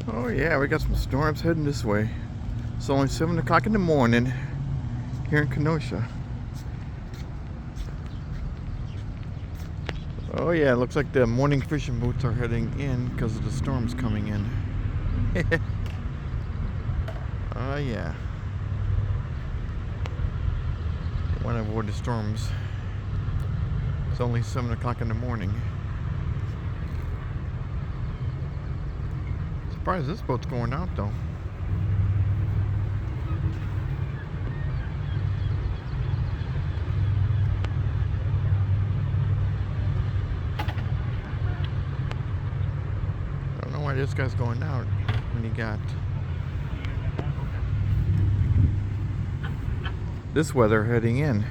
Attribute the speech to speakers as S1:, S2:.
S1: Oh yeah, we got some storms heading this way. It's only 7 o'clock in the morning here in Kenosha. Oh yeah, it looks like the morning fishing boats are heading in because of the storms coming in. Oh yeah. Want to avoid the storms. It's only 7 o'clock in the morning. Surprised this boat's going out though. I don't know why this guy's going out when he got this weather heading in.